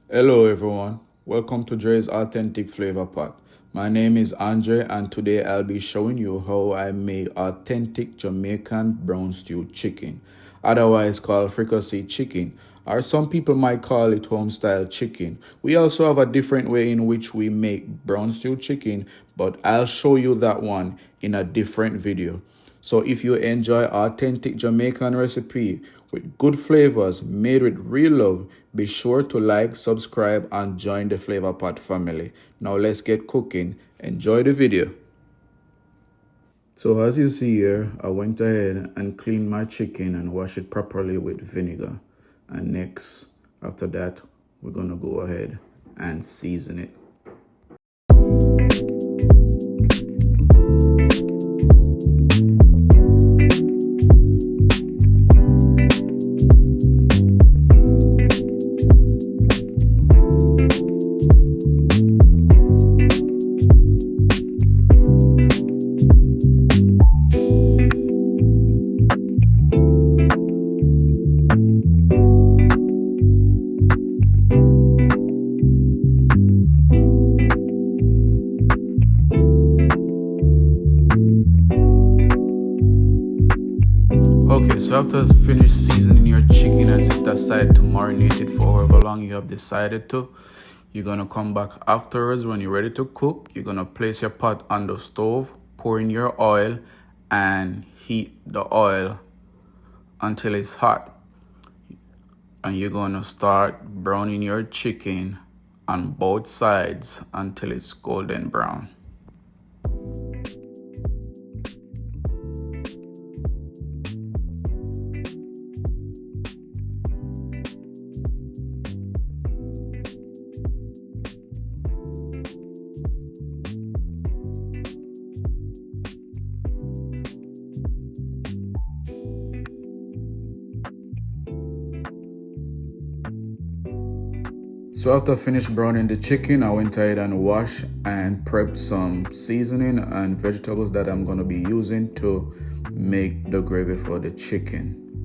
Hello everyone, welcome to Dre's Authentic Flavor Pot. My name is Andre and today I'll be showing you how I make authentic Jamaican brown stew chicken, otherwise called fricassee chicken, or some people might call it home style chicken. We also have a different way in which we make brown stew chicken, but I'll show you that one in a different video. So if you enjoy authentic Jamaican recipe with good flavors made with real love, be sure to like, subscribe, and join the Flavor Pot family. Now let's get cooking. Enjoy the video. So as you see here, I went ahead and cleaned my chicken and washed it properly with vinegar. And next, after that, we're gonna go ahead and season it. Okay, so after finish seasoning your chicken and set aside to marinate it for however long you have decided to, you're gonna come back afterwards when you're ready to cook. You're gonna place your pot on the stove, pour in your oil, and heat the oil until it's hot. And you're gonna start browning your chicken on both sides until it's golden brown. So after I finished browning the chicken, I went ahead and washed and prepped some seasoning and vegetables that I'm going to be using to make the gravy for the chicken.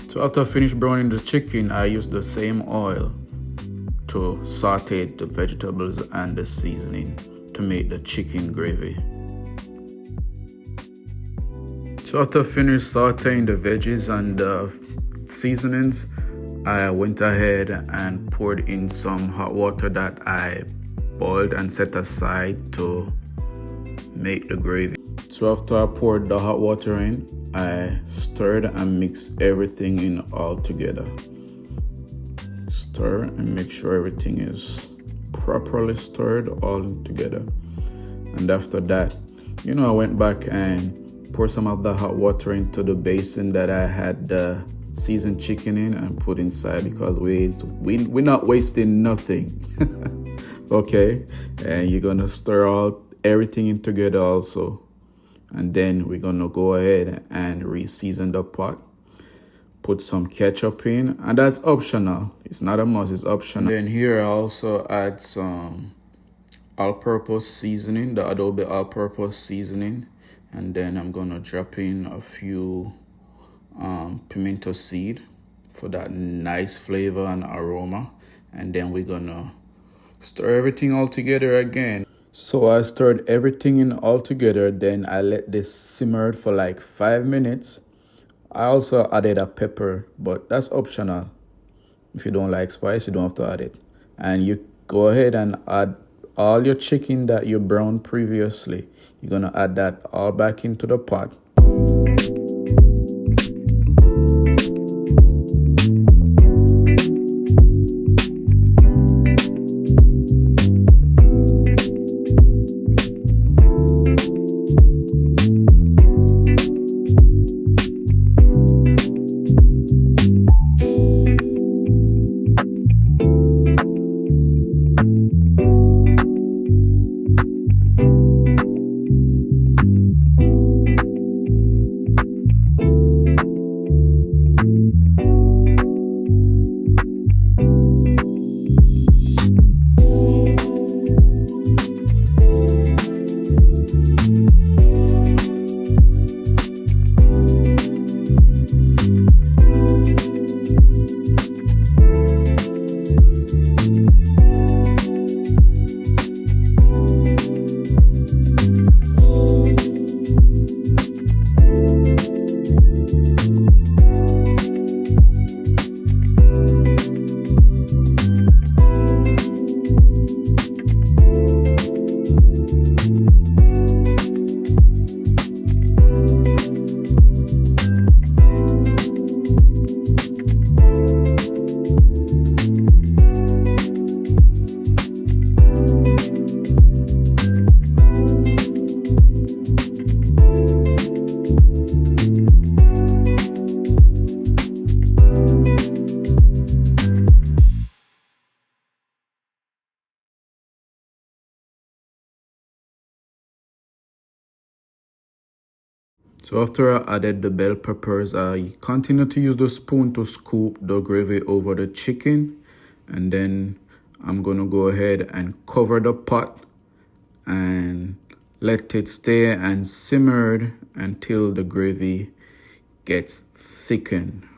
So after I finished browning the chicken, I used the same oil to saute the vegetables and the seasoning to make the chicken gravy. So after I finished sauteing the veggies and the seasonings, I went ahead and poured in some hot water that I boiled and set aside to make the gravy. So after I poured the hot water in, I stirred and mixed everything in all together. Stir and make sure everything is properly stirred all together. And after that, I went back and poured some of the hot water into the basin that I had the seasoned chicken in and put inside because we're not wasting nothing. Okay, and you're gonna stir everything in together also, and then we're gonna go ahead and re-season the pot. Put some ketchup in, and that's optional. It's not a must, it's optional. Then here I also add some all-purpose seasoning, the Adobo all-purpose seasoning. And then I'm gonna drop in a few pimento seed for that nice flavor and aroma. And then we're gonna stir everything all together again. So I stirred everything in all together. Then I let this simmer for like 5 minutes. I also added a pepper, but that's optional. If you don't like spice, you don't have to add it. And you go ahead and add all your chicken that you browned previously. You're gonna add that all back into the pot. So after I added the bell peppers, I continue to use the spoon to scoop the gravy over the chicken. And then I'm going to go ahead and cover the pot and let it stay and simmered until the gravy gets thickened.